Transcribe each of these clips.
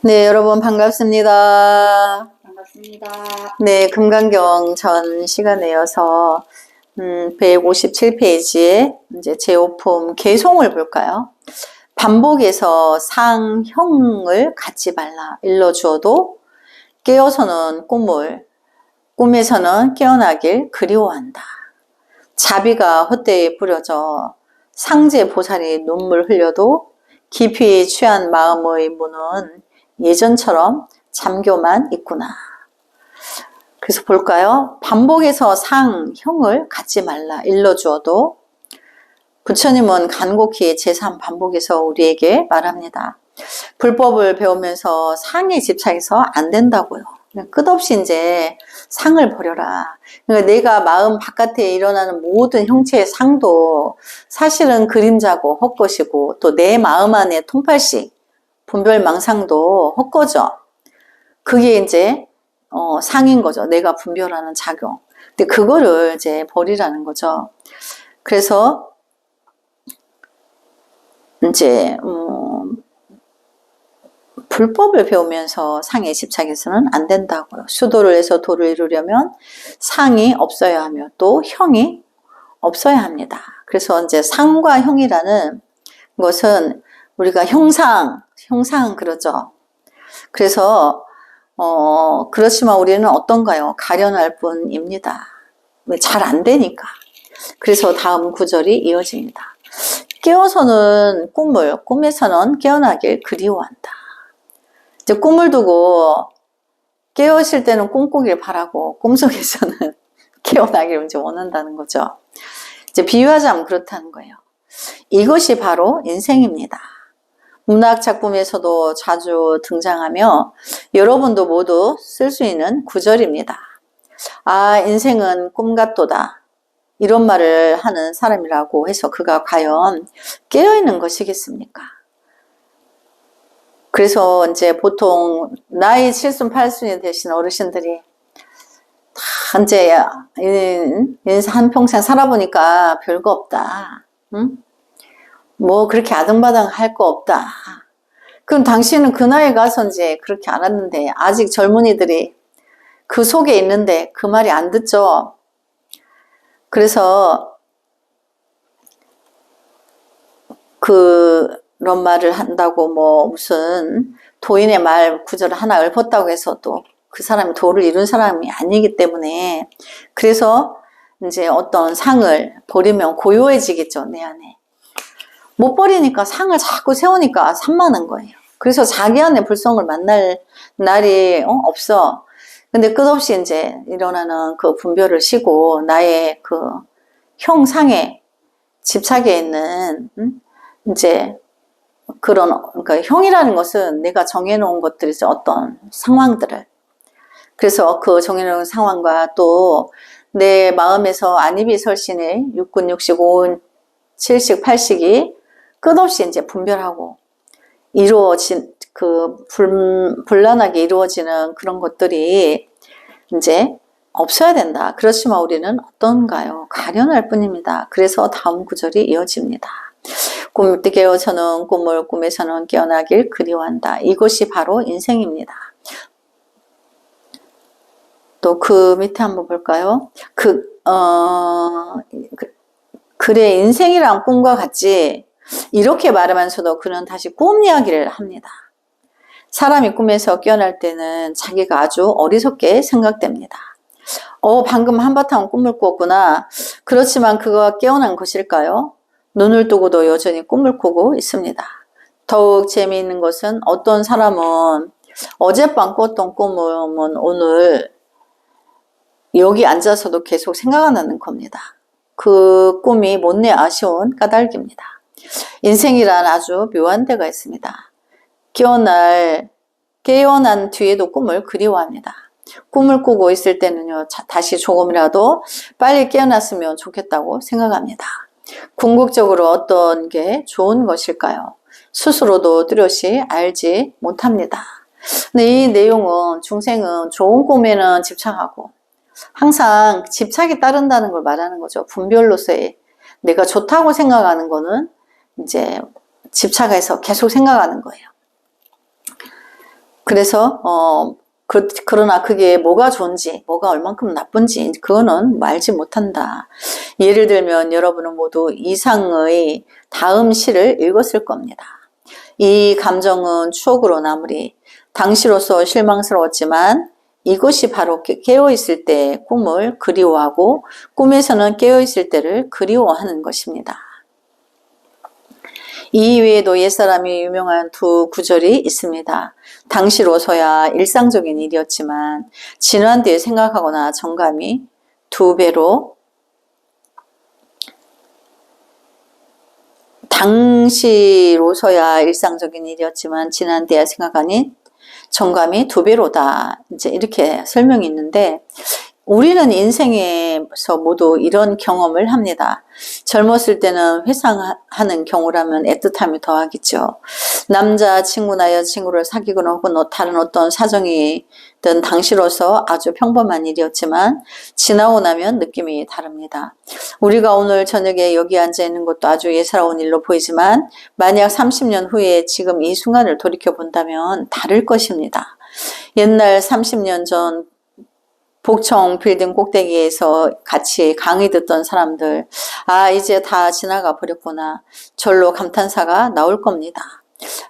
네, 여러분 반갑습니다. 반갑습니다. 네, 금강경 전 시간에 이어서 157페이지에 이제 제오품 개송을 볼까요? 반복해서 상형을 갖지 말라. 일러주어도 깨어서는 꿈에서는 깨어나길 그리워한다. 자비가 헛되이 뿌려져 상제 보살이 눈물 흘려도 깊이 취한 마음의 문은 예전처럼 잠겨만 있구나. 그래서 볼까요? 반복해서 상형을 갖지 말라. 일러주어도 부처님은 간곡히 제3반복에서 우리에게 말합니다. 불법을 배우면서 상에 집착해서 안 된다고요. 끝없이 이제 상을 버려라. 그러니까 내가 마음 바깥에 일어나는 모든 형체의 상도 사실은 그림자고 헛것이고 또 내 마음 안에 통팔식 분별망상도 헛거죠. 그게 이제 상인 거죠. 내가 분별하는 작용. 근데 그거를 이제 버리라는 거죠. 그래서 이제 불법을 배우면서 상에 집착해서는 안 된다고요. 수도를 해서 도를 이루려면 상이 없어야 하며 또 형이 없어야 합니다. 그래서 이제 상과 형이라는 것은 우리가 형상 그러죠. 그래서 그렇지만 우리는 어떤가요? 가련할 뿐입니다. 왜 잘 안 되니까. 그래서 다음 구절이 이어집니다. 깨어서는 꿈에서는 깨어나길 그리워한다. 이제 꿈을 두고 깨어있을 때는 꿈꾸길 바라고 꿈속에서는 깨어나길 이제 원한다는 거죠. 이제 비유하자면 그렇다는 거예요. 이것이 바로 인생입니다. 문학 작품에서도 자주 등장하며 여러분도 모두 쓸 수 있는 구절입니다. 아, 인생은 꿈 같도다. 이런 말을 하는 사람이라고 해서 그가 과연 깨어있는 것이겠습니까? 그래서 이제 보통 나이 7순 8순이 되신 어르신들이 다 이제 인생 한평생 살아보니까 별거 없다. 응? 뭐 그렇게 아등바등 할 거 없다. 그럼 당신은 그 나이에 가서 이제 그렇게 알았는데 아직 젊은이들이 그 속에 있는데 그 말이 안 듣죠. 그래서 그런 말을 한다고 뭐 무슨 도인의 말 구절을 하나 읊었다고 해서 또 그 사람이 도를 이룬 사람이 아니기 때문에 그래서 이제 어떤 상을 버리면 고요해지겠죠, 내 안에. 못 버리니까 상을 자꾸 세우니까 산만한 거예요. 그래서 자기 안에 불성을 만날 날이 없어. 근데 끝없이 이제 일어나는 그 분별을 쉬고 나의 그 형상에 집착해 있는 이제 그러니까 형이라는 것은 내가 정해놓은 것들이죠. 어떤 상황들을. 그래서 그 정해놓은 상황과 또 내 마음에서 안입이 설신의 육군, 육식, 오운, 칠식, 팔식이 끝없이 이제 분별하고 이루어진 불란하게 이루어지는 그런 것들이 이제 없어야 된다. 그렇지만 우리는 어떤가요? 가련할 뿐입니다. 그래서 다음 구절이 이어집니다. 꿈을 깨어서는 꿈을 꿈에서는 깨어나길 그리워한다. 이것이 바로 인생입니다. 또 그 밑에 한번 볼까요? 그래 인생이란 꿈과 같지. 이렇게 말하면서도 그는 다시 꿈 이야기를 합니다. 사람이 꿈에서 깨어날 때는 자기가 아주 어리석게 생각됩니다. 방금 한바탕 꿈을 꿨구나. 그렇지만 그가 깨어난 것일까요? 눈을 뜨고도 여전히 꿈을 꾸고 있습니다. 더욱 재미있는 것은 어떤 사람은 어젯밤 꿨던 꿈은 오늘 여기 앉아서도 계속 생각나는 겁니다. 그 꿈이 못내 아쉬운 까닭입니다. 인생이란 아주 묘한 데가 있습니다. 깨어난 뒤에도 꿈을 그리워합니다. 꿈을 꾸고 있을 때는요, 다시 조금이라도 빨리 깨어났으면 좋겠다고 생각합니다. 궁극적으로 어떤 게 좋은 것일까요? 스스로도 뚜렷이 알지 못합니다. 근데 이 내용은 중생은 좋은 꿈에는 집착하고 항상 집착이 따른다는 걸 말하는 거죠. 분별로서의 내가 좋다고 생각하는 거는 이제 집착해서 계속 생각하는 거예요. 그래서 그러나 그게 뭐가 좋은지 뭐가 얼만큼 나쁜지 그거는 알지 못한다. 예를 들면 여러분은 모두 이상의 다음 시를 읽었을 겁니다. 이 감정은 추억으로 남으리. 당시로서 실망스러웠지만 이것이 바로 깨어있을 때 꿈을 그리워하고 꿈에서는 깨어있을 때를 그리워하는 것입니다. 이 외에도 옛사람이 유명한 두 구절이 있습니다. 당시로서야 일상적인 일이었지만 지난 뒤에 생각하거나 정감이 두 배로 당시로서야 일상적인 일이었지만 지난 뒤에 생각하니 정감이 두 배로다. 이제 이렇게 설명이 있는데 우리는 인생에서 모두 이런 경험을 합니다. 젊었을 때는 회상하는 경우라면 애틋함이 더하겠죠. 남자친구나 여자친구를 사귀거나 혹은 다른 어떤 사정이든 당시로서 아주 평범한 일이었지만 지나고 나면 느낌이 다릅니다. 우리가 오늘 저녁에 여기 앉아 있는 것도 아주 예사로운 일로 보이지만 만약 30년 후에 지금 이 순간을 돌이켜 본다면 다를 것입니다. 옛날 30년 전 복청 빌딩 꼭대기에서 같이 강의 듣던 사람들, 이제 다 지나가 버렸구나. 절로 감탄사가 나올 겁니다.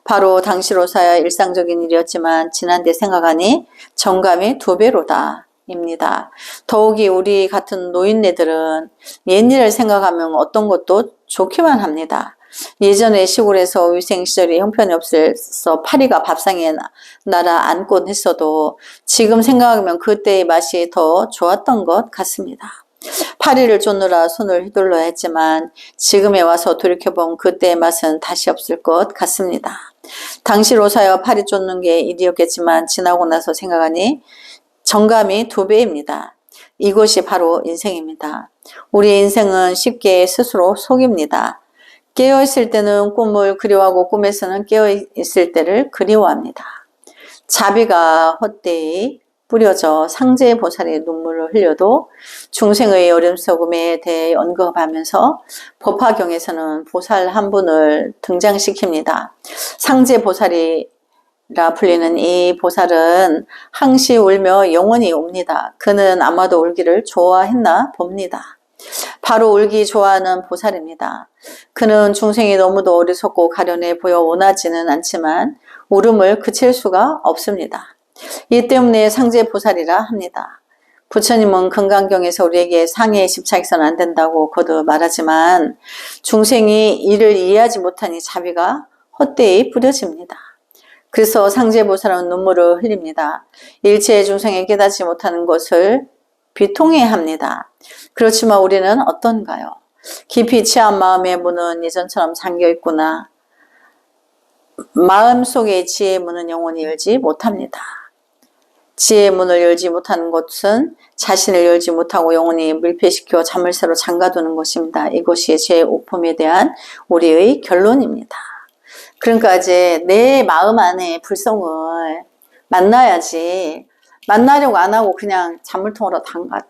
바로 당시로서야 일상적인 일이었지만 지난 뒤 생각하니 정감이 두 배로다. 입니다. 더욱이 우리 같은 노인네들은 옛일을 생각하면 어떤 것도 좋기만 합니다. 예전에 시골에서 위생시설이 형편이 없어서 파리가 밥상에 날아 앉곤 했어도 지금 생각하면 그때의 맛이 더 좋았던 것 같습니다. 파리를 쫓느라 손을 휘둘러야 했지만 지금에 와서 돌이켜보면 그때의 맛은 다시 없을 것 같습니다. 당시로서야 파리 쫓는 게 일이었겠지만 지나고 나서 생각하니 정감이 두 배입니다. 이것이 바로 인생입니다. 우리의 인생은 쉽게 스스로 속입니다. 깨어있을 때는 꿈을 그리워하고 꿈에서는 깨어있을 때를 그리워합니다. 자비가 헛되이 뿌려져 상제의 보살이 눈물을 흘려도 중생의 어림속음에 대해 언급하면서 법화경에서는 보살 한 분을 등장시킵니다. 상제 보살이라 불리는 이 보살은 항시 울며 영원히 옵니다. 그는 아마도 울기를 좋아했나 봅니다. 바로 울기 좋아하는 보살입니다. 그는 중생이 너무도 어리석고 가련해 보여 원하지는 않지만 울음을 그칠 수가 없습니다. 이 때문에 상제 보살이라 합니다. 부처님은 금강경에서 우리에게 상해에 집착해서는 안 된다고 거듭 말하지만 중생이 이를 이해하지 못하니 자비가 헛되이 뿌려집니다. 그래서 상제 보살은 눈물을 흘립니다. 일체의 중생이 깨닫지 못하는 것을 비통해합니다. 그렇지만 우리는 어떤가요? 깊이 취한 마음의 문은 예전처럼 잠겨 있구나. 마음속의 지혜의 문은 영원히 열지 못합니다. 지혜의 문을 열지 못하는 것은 자신을 열지 못하고 영원히 밀폐시켜 자물쇠로 잠가두는 것입니다. 이것이 제5품에 대한 우리의 결론입니다. 그러니까 이제 내 마음 안에 불성을 만나야지, 만나려고 안 하고 그냥 잔물통으로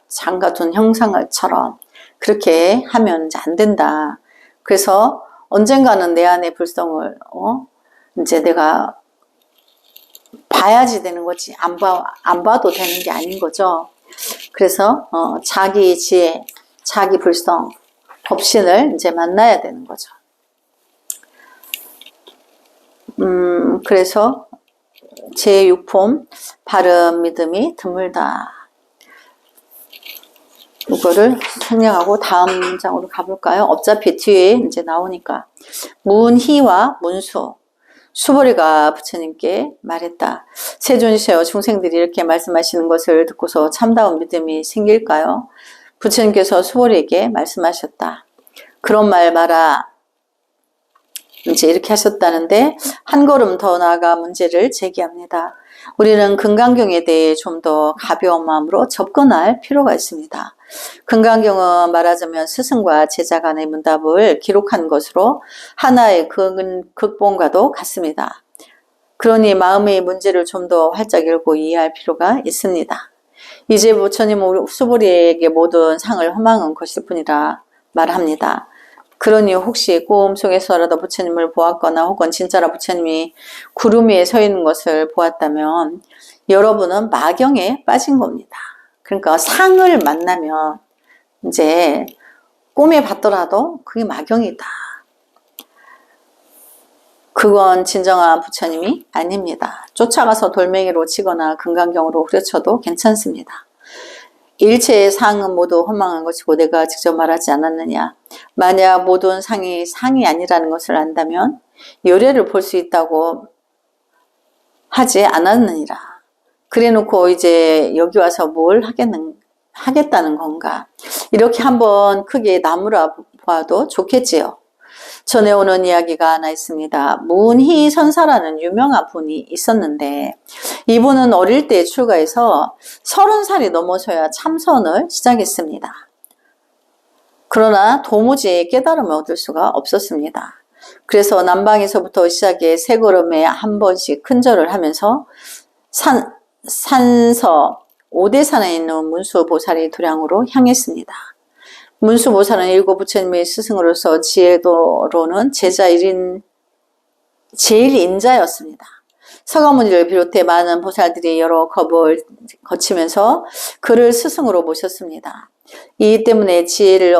잠가둔 형상처럼 그렇게 하면 이제 안 된다. 그래서 언젠가는 내 안의 불성을 이제 내가 봐야지 되는 거지. 안 봐도 되는 게 아닌 거죠. 그래서 자기 지혜, 자기 불성, 법신을 이제 만나야 되는 거죠. 그래서 제6품 바른 믿음이 드물다. 이거를 설명하고 다음 장으로 가볼까요? 어차피 뒤에 이제 나오니까 문희와 문수. 수보리가 부처님께 말했다. 세존이셔, 중생들이 이렇게 말씀하시는 것을 듣고서 참다운 믿음이 생길까요? 부처님께서 수보리에게 말씀하셨다. 그런 말 마라. 이제 이렇게 하셨다는데 한 걸음 더 나아가 문제를 제기합니다. 우리는 금강경에 대해 좀 더 가벼운 마음으로 접근할 필요가 있습니다. 금강경은 말하자면 스승과 제자 간의 문답을 기록한 것으로 하나의 극본과도 같습니다. 그러니 마음의 문제를 좀 더 활짝 열고 이해할 필요가 있습니다. 이제 부처님은 수보리에게 모든 상을 허망한 것일 뿐이라 말합니다. 그러니 혹시 꿈속에서라도 부처님을 보았거나 혹은 진짜로 부처님이 구름 위에 서 있는 것을 보았다면 여러분은 마경에 빠진 겁니다. 그러니까 상을 만나면 이제 꿈에 봤더라도 그게 마경이다. 그건 진정한 부처님이 아닙니다. 쫓아가서 돌멩이로 치거나 금강경으로 후려쳐도 괜찮습니다. 일체의 상은 모두 허망한 것이고 내가 직접 말하지 않았느냐. 만약 모든 상이 상이 아니라는 것을 안다면 요래를 볼 수 있다고 하지 않았느니라. 그래놓고 이제 여기 와서 뭘 하겠다는 건가. 이렇게 한번 크게 나무라 봐도 좋겠지요. 전해오는 이야기가 하나 있습니다. 문희선사라는 유명한 분이 있었는데 이분은 어릴 때 출가해서 30살이 넘어서야 참선을 시작했습니다. 그러나 도무지 깨달음을 얻을 수가 없었습니다. 그래서 남방에서부터 시작해 세 걸음에 한 번씩 큰절을 하면서 산서 오대산에 있는 문수보살이 도량으로 향했습니다. 문수보살은 일곱 부처님의 스승으로서 지혜도로는 제자 1인 제일 인자였습니다. 서가모니를 비롯해 많은 보살들이 여러 겁을 거치면서 그를 스승으로 모셨습니다. 이 때문에 지혜를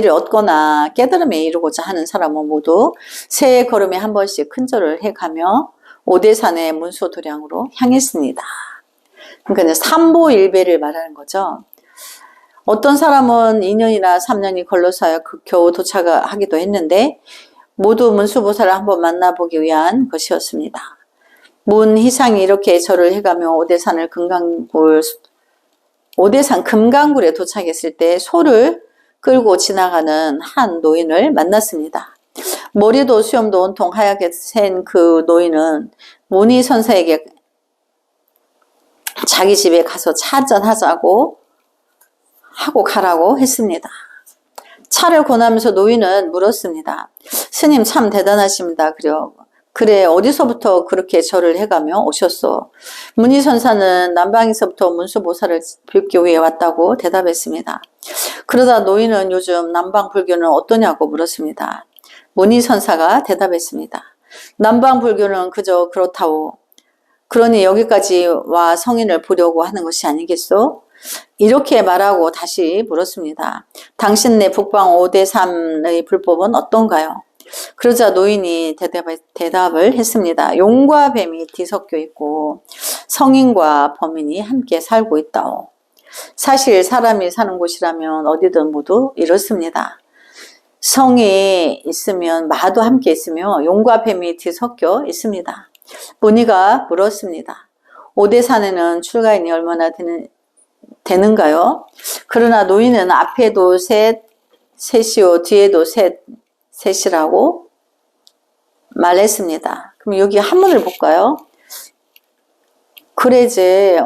얻거나 깨달음에 이르고자 하는 사람은 모두 세 걸음에 한 번씩 큰절을 해가며 오대산의 문수도량으로 향했습니다. 그러니까 삼보일배를 말하는 거죠. 어떤 사람은 2년이나 3년이 걸러서 겨우 도착하기도 했는데 모두 문수보살을 한번 만나보기 위한 것이었습니다. 문희상이 이렇게 절을 해가며 오대산 금강굴에 도착했을 때 소를 끌고 지나가는 한 노인을 만났습니다. 머리도 수염도 온통 하얗게 센 그 노인은 문희선사에게 자기 집에 가서 차 한잔 하자고 하고 가라고 했습니다. 차를 권하면서 노인은 물었습니다. 스님 참 대단하십니다. 그래 어디서부터 그렇게 절을 해가며 오셨소? 문희선사는 남방에서부터 문수보살을 뵙기 위해 왔다고 대답했습니다. 그러다 노인은 요즘 남방 불교는 어떠냐고 물었습니다. 문희선사가 대답했습니다. 남방 불교는 그저 그렇다오. 그러니 여기까지 와 성인을 보려고 하는 것이 아니겠소? 이렇게 말하고 다시 물었습니다. 당신네 북방 5대3의 불법은 어떤가요? 그러자 노인이 대답을 했습니다. 용과 뱀이 뒤섞여 있고 성인과 범인이 함께 살고 있다오. 사실 사람이 사는 곳이라면 어디든 모두 이렇습니다. 성이 있으면 마도 함께 있으며 용과 뱀이 뒤섞여 있습니다. 문의가 물었습니다. 5대 산에는 출가인이 얼마나 되는가요? 그러나 노인은 앞에도 셋이요 뒤에도 셋이라고 말했습니다. 그럼 여기 한문을 볼까요? 그래제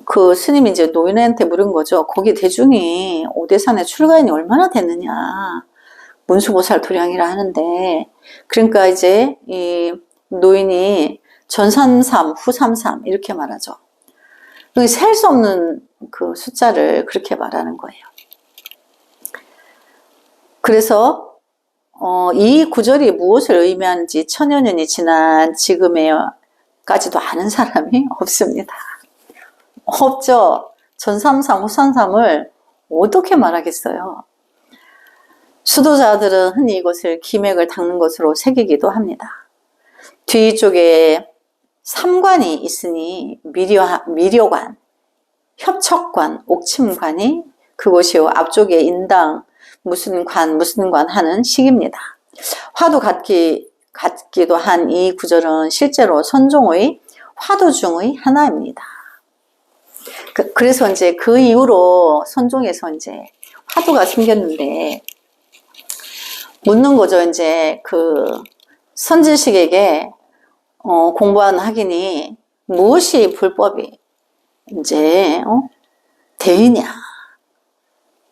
그 스님이 이제 노인한테 물은 거죠. 거기 대중이 5대산에 출가인이 얼마나 됐느냐. 문수보살 도량이라 하는데, 그러니까 이제 이 노인이 전삼삼, 후삼삼 이렇게 말하죠. 셀 수 없는 그 숫자를 그렇게 말하는 거예요. 그래서 이 구절이 무엇을 의미하는지 천여 년이 지난 지금에까지도 아는 사람이 없습니다. 없죠. 전삼삼, 후삼삼을 어떻게 말하겠어요? 수도자들은 흔히 이것을 기맥을 닦는 것으로 새기기도 합니다. 뒤쪽에 삼관이 있으니 미려관, 협척관, 옥침관이 그곳이요. 앞쪽에 인당 무슨 관 하는 식입니다. 화두 같기도 한 이 구절은 실제로 선종의 화두 중의 하나입니다. 그래서 이제 그 이후로 선종에서 이제 화두가 생겼는데 묻는 거죠. 이제 그 선지식에게 공부하는 학인이 무엇이 불법이 이제 되느냐.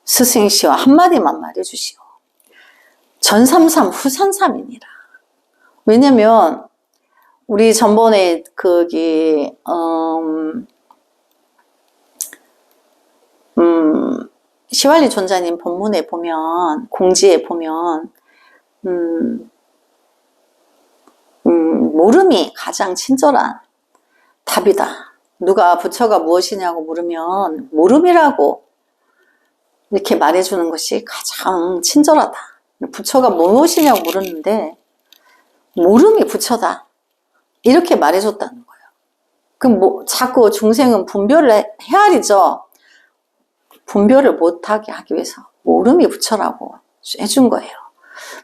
스승이시여 한마디만 말해주시오. 전삼삼 후삼삼이니라. 왜냐면 우리 전번에 시왈리 존자님 본문에 보면, 공지에 보면, 모름이 가장 친절한 답이다. 누가 부처가 무엇이냐고 물으면 모름이라고 이렇게 말해주는 것이 가장 친절하다. 부처가 무엇이냐고 물었는데 모름이 부처다. 이렇게 말해줬다는 거예요. 그럼 자꾸 중생은 분별을 헤아리죠. 분별을 못하게 하기 위해서 모름이 부처라고 해준 거예요.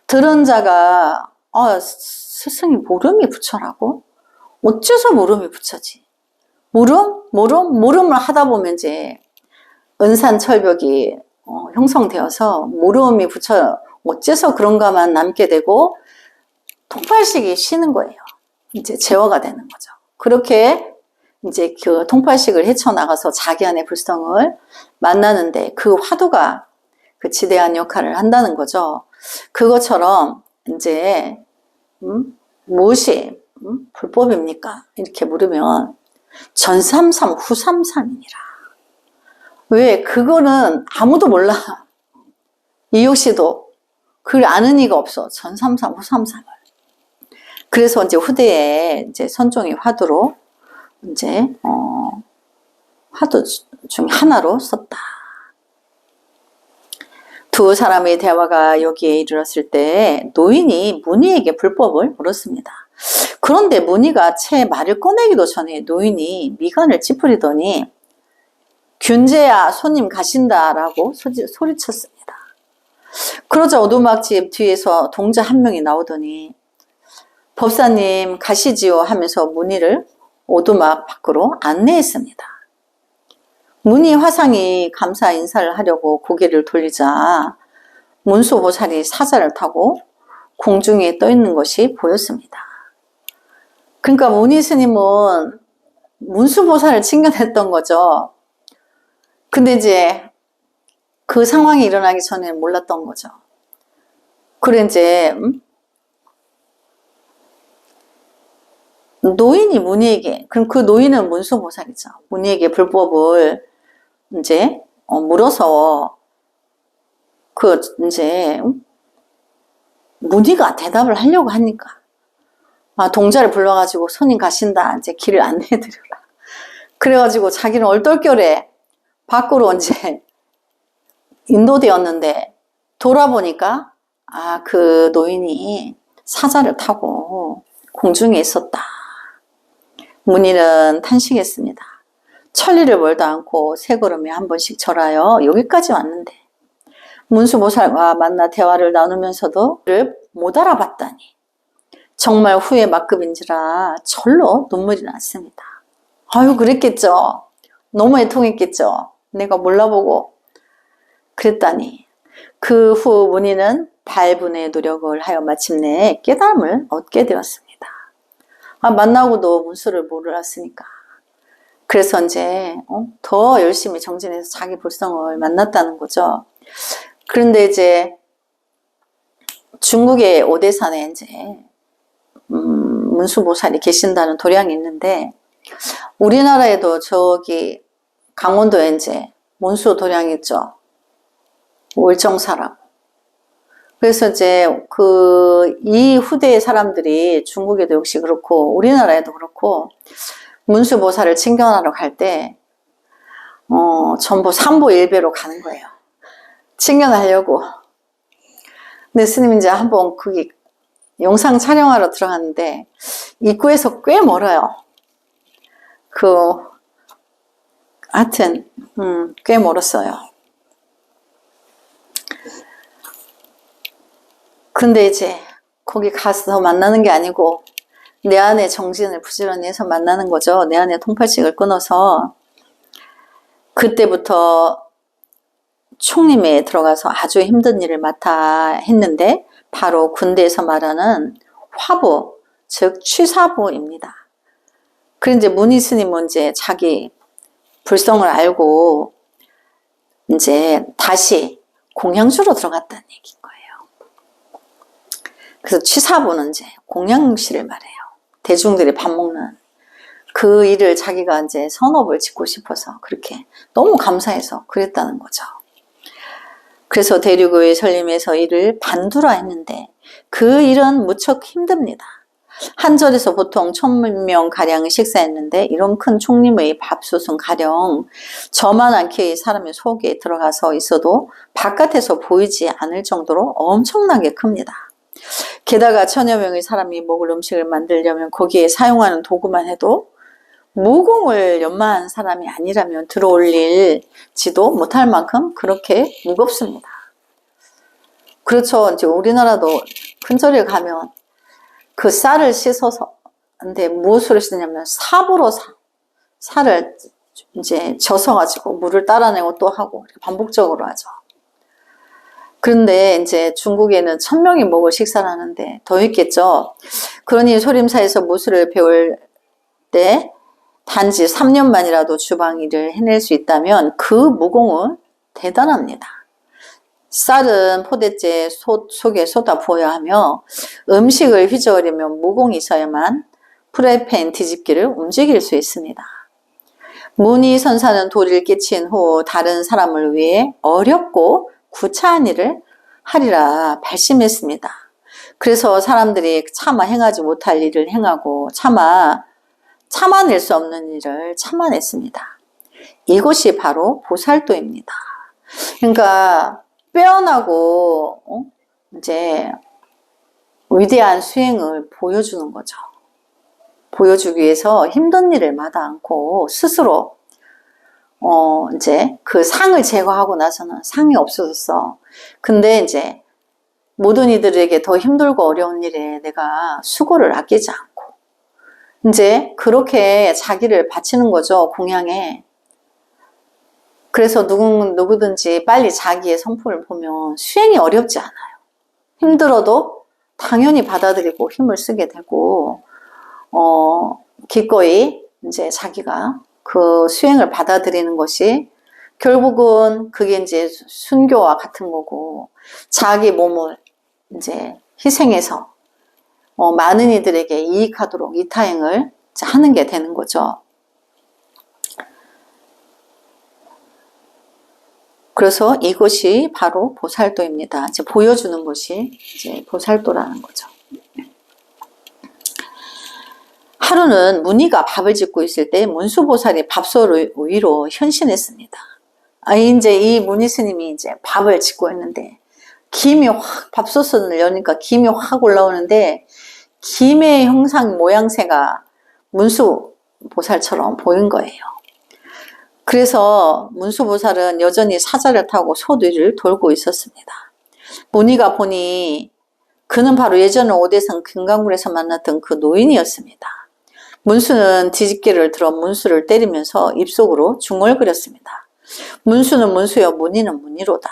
들은 자가 스승이 모름이 부처라고? 어째서 모름이 부처지? 모름을 하다 보면 이제 은산철벽이 형성되어서 모름이 부처 어째서 그런가만 남게 되고 통팔식이 쉬는 거예요. 이제 제어가 되는 거죠. 그렇게 이제 그 통팔식을 헤쳐나가서 자기 안의 불성을 만나는데 그 화두가 그 지대한 역할을 한다는 거죠. 그것처럼 이제 무엇이 불법입니까? 이렇게 물으면 전삼삼 후삼삼이니라. 왜? 그거는 아무도 몰라. 이옥씨도 그걸 아는 이가 없어. 전삼삼 후삼삼을. 그래서 이제 후대에 이제 선종이 화두로 이제 화두 중 하나로 썼다. 두 사람의 대화가 여기에 이르렀을 때 노인이 문희에게 불법을 물었습니다. 그런데 문희가 채 말을 꺼내기도 전에 노인이 미간을 찌푸리더니 균제야 손님 가신다 라고 소리쳤습니다. 그러자 오두막집 뒤에서 동자 한 명이 나오더니 법사님 가시지요 하면서 문희를 오두막 밖으로 안내했습니다. 문희 화상이 감사 인사를 하려고 고개를 돌리자 문수보살이 사자를 타고 공중에 떠 있는 것이 보였습니다. 그러니까 문희 스님은 문수보살을 칭견했던 거죠. 근데 이제 그 상황이 일어나기 전에 몰랐던 거죠. 그래 이제 노인이 문희에게, 그럼 그 노인은 문수보살이죠. 문희에게 불법을 이제 물어서 그 이제 문희가 대답을 하려고 하니까 동자를 불러가지고 손님 가신다 이제 길을 안내해드려라. 그래가지고 자기는 얼떨결에 밖으로 이제 인도되었는데 돌아보니까 그 노인이 사자를 타고 공중에 있었다. 문희는 탄식했습니다. 천리를 멀다 않고 세 걸음에 한 번씩 절하여 여기까지 왔는데 문수보살과 만나 대화를 나누면서도 그를 못 알아봤다니 정말 후회 막급인지라 절로 눈물이 났습니다. 아유 그랬겠죠. 너무 애통했겠죠. 내가 몰라보고 그랬다니. 그 후 문희는 발분의 노력을 하여 마침내 깨달음을 얻게 되었습니다. 만나고도 문수를 몰랐으니까. 그래서 이제 더 열심히 정진해서 자기 불성을 만났다는 거죠. 그런데 이제 중국의 오대산에 이제 문수보살이 계신다는 도량이 있는데 우리나라에도 저기 강원도에 이제 문수 도량이 있죠. 월정사라고. 그래서 이제 이 후대의 사람들이 중국에도 역시 그렇고 우리나라에도 그렇고 문수보살을 칭견하러 갈 때 전부 삼보일배로 가는 거예요. 칭견하려고. 근데 스님 이제 한번 거기 영상 촬영하러 들어갔는데 입구에서 꽤 멀어요. 하여튼 꽤 멀었어요. 근데 이제 거기 가서 만나는 게 아니고 내 안의 정진을 부지런히 해서 만나는 거죠. 내 안의 통팔식을 끊어서. 그때부터 총림에 들어가서 아주 힘든 일을 맡아 했는데 바로 군대에서 말하는 화부, 즉 취사부입니다. 그런데 이제 문희 스님은 이제 자기 불성을 알고 이제 다시 공양주로 들어갔다는 얘기인 거예요. 그래서 취사부는 이제 공양실을 말해요. 대중들이 밥 먹는 그 일을 자기가 이제 선업을 짓고 싶어서 그렇게 너무 감사해서 그랬다는 거죠. 그래서 대륙의 설림에서 이를 반두라 했는데 그 일은 무척 힘듭니다. 한 절에서 보통 1000명 가량을 식사했는데 이런 큰 총림의 밥솥은 가령 저만한 키의 사람의 속에 들어가서 있어도 바깥에서 보이지 않을 정도로 엄청나게 큽니다. 게다가 1000여 명의 사람이 먹을 음식을 만들려면 거기에 사용하는 도구만 해도 무공을 연마한 사람이 아니라면 들어올릴지도 못할 만큼 그렇게 무겁습니다. 그렇죠. 이제 우리나라도 큰절에 가면 그 쌀을 씻어서, 근데 무엇으로 씻느냐면 삽으로 쌀을 이제 져서가지고 물을 따라내고 또 하고 반복적으로 하죠. 그런데 이제 중국에는 1000명이 먹을 식사를 하는데 더 있겠죠. 그러니 소림사에서 무술을 배울 때 단지 3년만이라도 주방 일을 해낼 수 있다면 그 무공은 대단합니다. 쌀은 포대째 속에 쏟아 부어야 하며 음식을 휘저으려면 무공이 있어야만 프라이팬 뒤집기를 움직일 수 있습니다. 문희 선사는 도리를 깨친 후 다른 사람을 위해 어렵고 구차한 일을 하리라 발심했습니다. 그래서 사람들이 차마 행하지 못할 일을 행하고 참아낼 수 없는 일을 참아냈습니다. 이것이 바로 보살도입니다. 그러니까 빼어나고 이제 위대한 수행을 보여주는 거죠. 보여주기 위해서 힘든 일을 마다 않고 스스로 이제 그 상을 제거하고 나서는 상이 없어졌어. 근데 이제 모든 이들에게 더 힘들고 어려운 일에 내가 수고를 아끼지 않고 이제 그렇게 자기를 바치는 거죠. 공양에. 그래서 누구든지 빨리 자기의 성품을 보면 수행이 어렵지 않아요. 힘들어도 당연히 받아들이고 힘을 쓰게 되고 기꺼이 이제 자기가 그 수행을 받아들이는 것이 결국은 그게 이제 순교와 같은 거고 자기 몸을 이제 희생해서 많은 이들에게 이익하도록 이타행을 하는 게 되는 거죠. 그래서 이것이 바로 보살도입니다. 이제 보여주는 것이 이제 보살도라는 거죠. 하루는 문희가 밥을 짓고 있을 때 문수보살이 밥솥 위로 현신했습니다. 이제 이 문희 스님이 이제 밥을 짓고 있는데 김이 확 밥솥을 여니까 김이 확 올라오는데 김의 형상 모양새가 문수보살처럼 보인 거예요. 그래서 문수보살은 여전히 사자를 타고 솥 위를 돌고 있었습니다. 문희가 보니 그는 바로 예전 오대성 금강굴에서 만났던 그 노인이었습니다. 문수는 뒤집개를 들어 문수를 때리면서 입속으로 중얼거렸습니다. 문수는 문수여 문희는 문희로다.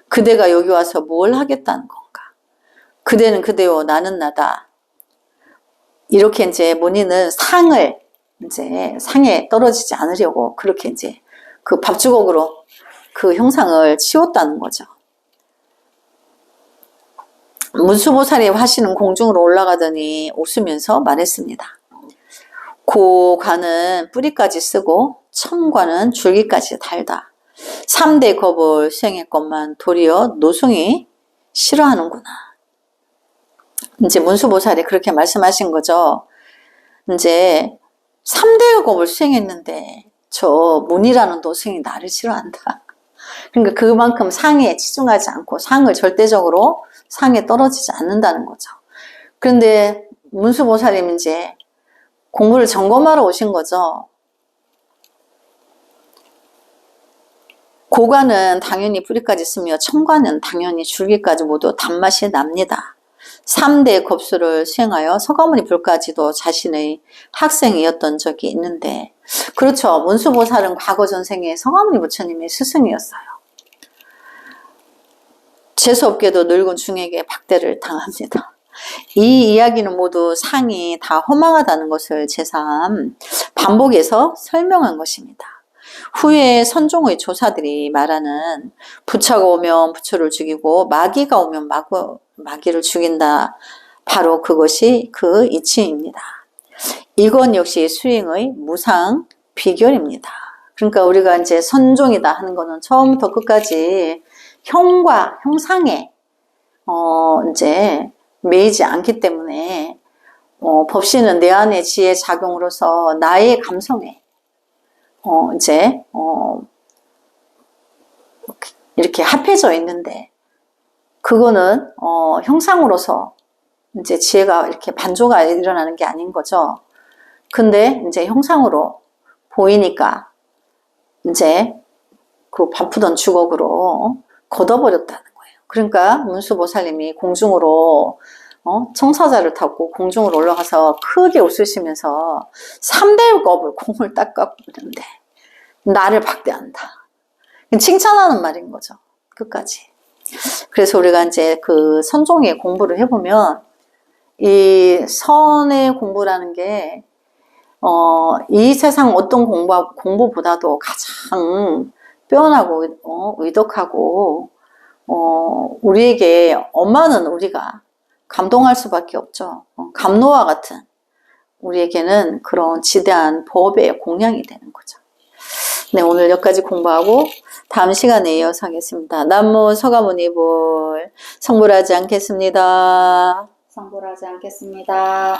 그대가 여기 와서 뭘 하겠다는 건가? 그대는 그대요 나는 나다. 이렇게 이제 문희는 상에 떨어지지 않으려고 그렇게 이제 그 밥주걱으로 그 형상을 치웠다는 거죠. 문수보살이 화신은 공중으로 올라가더니 웃으면서 말했습니다. 고관은 뿌리까지 쓰고 첨관은 줄기까지 달다. 3대 겁을 수행했건만 도리어 노승이 싫어하는구나. 이제 문수보살이 그렇게 말씀하신 거죠. 이제 3대 겁을 수행했는데 저 문이라는 노승이 나를 싫어한다. 그러니까 그만큼 상에 치중하지 않고 상을 절대적으로 상에 떨어지지 않는다는 거죠. 그런데 문수보살님 이제 공부를 점검하러 오신 거죠. 고관은 당연히 뿌리까지 쓰며 첨관은 당연히 줄기까지 모두 단맛이 납니다. 3대 겁수를 수행하여 서가모니 불까지도 자신의 학생이었던 적이 있는데 그렇죠. 문수보살은 과거 전생에 서가모니 부처님의 스승이었어요. 재수없게도 늙은 중에게 박대를 당합니다. 이 이야기는 모두 상이 다 허망하다는 것을 제3 반복해서 설명한 것입니다. 후에 선종의 조사들이 말하는 부처가 오면 부처를 죽이고 마귀가 오면 마귀를 죽인다. 바로 그것이 그 이치입니다. 이건 역시 수행의 무상 비결입니다. 그러니까 우리가 이제 선종이다 하는 거는 처음부터 끝까지 형과 형상에 이제 매이지 않기 때문에 법신은 내 안의 지혜 작용으로서 나의 감성에 이제 이렇게 합해져 있는데 그거는 형상으로서 이제 지혜가 이렇게 반조가 일어나는 게 아닌 거죠. 근데 이제 형상으로 보이니까 이제 그 바쁘던 주걱으로 걷어버렸다는 거예요. 그러니까 문수보살님이 공중으로 청사자를 타고 공중으로 올라가서 크게 웃으시면서 3대 겁을 공을 딱 깎고 있는데 나를 박대한다. 칭찬하는 말인 거죠. 끝까지. 그래서 우리가 이제 그 선종의 공부를 해보면 이 선의 공부라는 게 이 세상 어떤 공부보다도 가장 빼어나고 의독하고 우리에게 엄마는 우리가 감동할 수밖에 없죠. 감로와 같은 우리에게는 그런 지대한 법의 공양이 되는 거죠. 네, 오늘 여기까지 공부하고 다음 시간에 이어서 하겠습니다. 남무 서가모니불 성불하지 않겠습니다. 성불하지 않겠습니다.